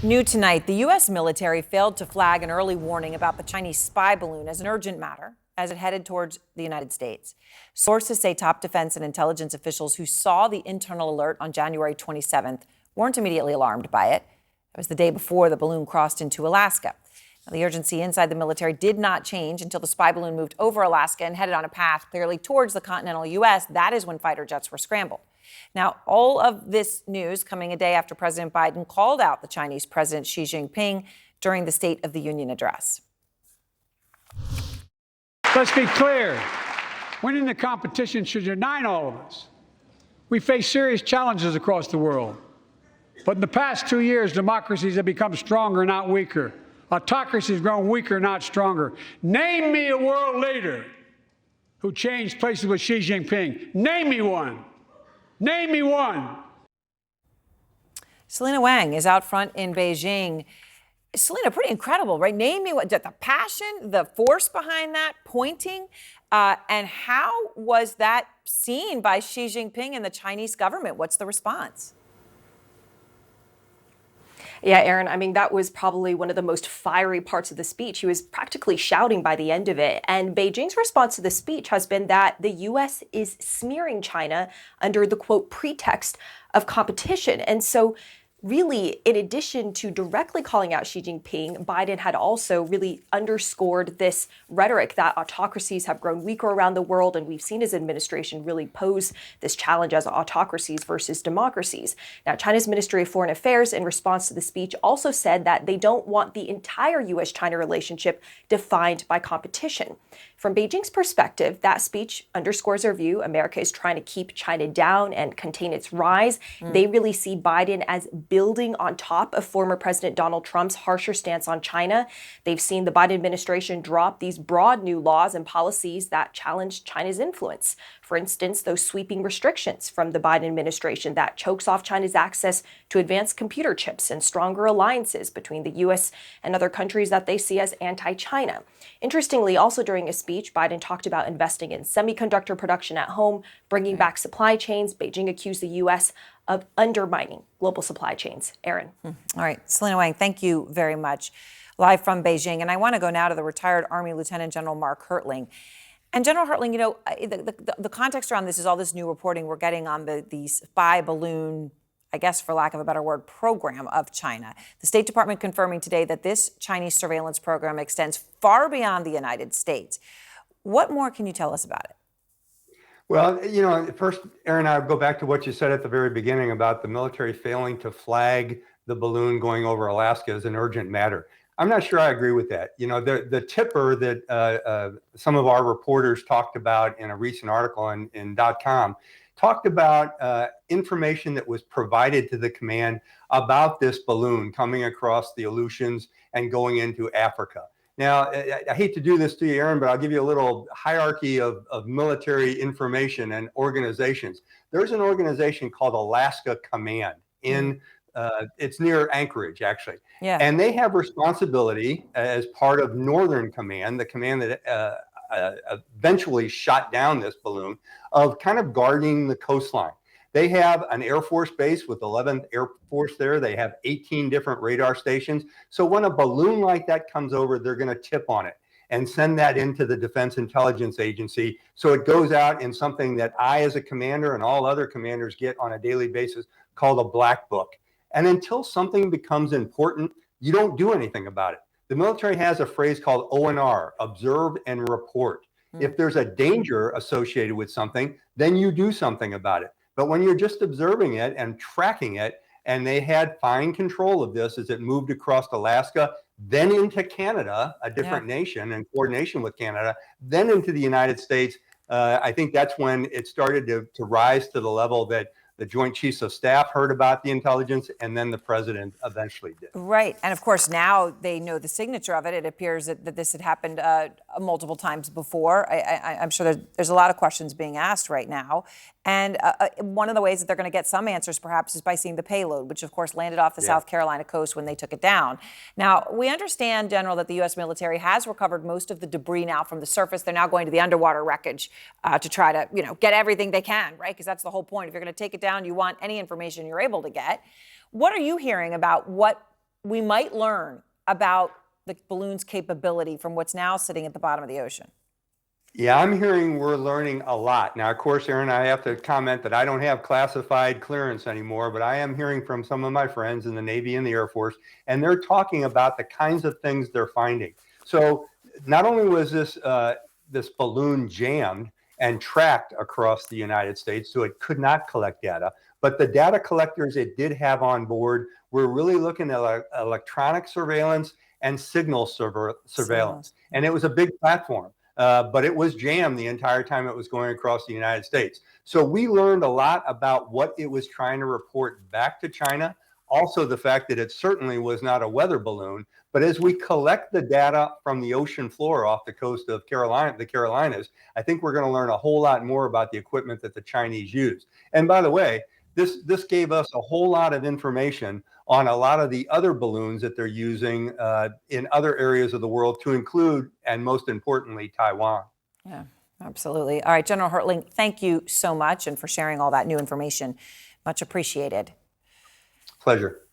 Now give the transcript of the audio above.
New tonight, the U.S. military failed to flag an early warning about the Chinese spy balloon as an urgent matter as it headed towards the United States. Sources say top defense and intelligence officials who saw the internal alert on January 27th weren't immediately alarmed by it. It was the day before the balloon crossed into Alaska. Now, the urgency inside the military did not change until the spy balloon moved over Alaska and headed on a path clearly towards the continental U.S. That is when fighter jets were scrambled. Now, all of this news coming a day after President Biden called out the Chinese President Xi Jinping during the State of the Union address. Let's be clear. Winning the competition should unite all of us. We face serious challenges across the world. But in the past 2 years, democracies have become stronger, not weaker. Autocracy has grown weaker, not stronger. Name me a world leader who changed places with Xi Jinping. Name me one. Name me one. Selena Wang is out front in Beijing. Selena, pretty incredible, right? Name me what the passion, the force behind that, pointing, and how was that seen by Xi Jinping and the Chinese government? What's the response? Yeah, Aaron, I mean, that was probably one of the most fiery parts of the speech. He was practically shouting by the end of it. And Beijing's response to the speech has been that the U.S. is smearing China under the, quote, pretext of competition. And so really, in addition to directly calling out Xi Jinping, Biden had also really underscored this rhetoric that autocracies have grown weaker around the world. And we've seen his administration really pose this challenge as autocracies versus democracies. Now, China's Ministry of Foreign Affairs, in response to the speech, also said that they don't want the entire U.S.-China relationship defined by competition. From Beijing's perspective, that speech underscores their view America is trying to keep China down and contain its rise. They really see Biden as building on top of former President Donald Trump's harsher stance on China. They've seen the Biden administration drop these broad new laws and policies that challenge China's influence. For instance, those sweeping restrictions from the Biden administration that chokes off China's access to advanced computer chips and stronger alliances between the U.S. and other countries that they see as anti-China. Interestingly, also during a speech, Biden talked about investing in semiconductor production at home, bringing back supply chains. Beijing accused the U.S. of undermining global supply chains. Aaron. All right. Selena Wang, thank you very much. Live from Beijing. And I want to go now to the retired Army Lieutenant General Mark Hertling. And General Hertling, you know, the context around this is all this new reporting we're getting on the spy balloon, I guess, for lack of a better word, program of China. The State Department confirming today that this Chinese surveillance program extends far beyond the United States. What more can you tell us about it? Well, you know, first, Aaron, I'll go back to what you said at the very beginning about the military failing to flag the balloon going over Alaska as an urgent matter. I'm not sure I agree with that. You know, the tipper that some of our reporters talked about in a recent article in .com talked about information that was provided to the command about this balloon coming across the Aleutians and going into Africa. Now, I hate to do this to you, Aaron, but I'll give you a little hierarchy of military information and organizations. There's an organization called Alaska Command it's near Anchorage, actually. Yeah. And they have responsibility as part of Northern Command, the command that eventually shot down this balloon, of kind of guarding the coastline. They have an Air Force base with 11th Air Force there. They have 18 different radar stations. So when a balloon like that comes over, they're going to tip on it and send that into the Defense Intelligence Agency. So it goes out in something that I, as a commander, and all other commanders get on a daily basis called a black book. And until something becomes important, you don't do anything about it. The military has a phrase called ONR, observe and report. If there's a danger associated with something, then you do something about it. But when you're just observing it and tracking it, and they had fine control of this as it moved across Alaska, then into Canada, a different nation, and coordination with Canada, then into the United States, I think that's when it started to rise to the level that the Joint Chiefs of Staff heard about the intelligence, and then the president eventually did. Right. And of course, now they know the signature of it. It appears that this had happened multiple times before. I'm sure there's a lot of questions being asked right now. And one of the ways that they're going to get some answers, perhaps, is by seeing the payload, which, of course, landed off the South Carolina coast when they took it down. Now, we understand, General, that the U.S. military has recovered most of the debris now from the surface. They're now going to the underwater wreckage to try to, get everything they can, right? Because that's the whole point. If you're going to take it down, you want any information you're able to get. What are you hearing about what we might learn about the balloon's capability from what's now sitting at the bottom of the ocean? Yeah, I'm hearing we're learning a lot. Now, of course, Aaron, I have to comment that I don't have classified clearance anymore, but I am hearing from some of my friends in the Navy and the Air Force, and they're talking about the kinds of things they're finding. So not only was this balloon jammed and tracked across the United States, so it could not collect data, but the data collectors it did have on board were really looking at electronic surveillance and signal surveillance. And it was a big platform. But it was jammed the entire time it was going across the United States. So we learned a lot about what it was trying to report back to China. Also, the fact that it certainly was not a weather balloon. But as we collect the data from the ocean floor off the coast of the Carolinas, I think we're going to learn a whole lot more about the equipment that the Chinese used. And by the way, this gave us a whole lot of information on a lot of the other balloons that they're using in other areas of the world, to include, and most importantly, Taiwan. Yeah, absolutely. All right, General Hertling, thank you so much and for sharing all that new information. Much appreciated. Pleasure.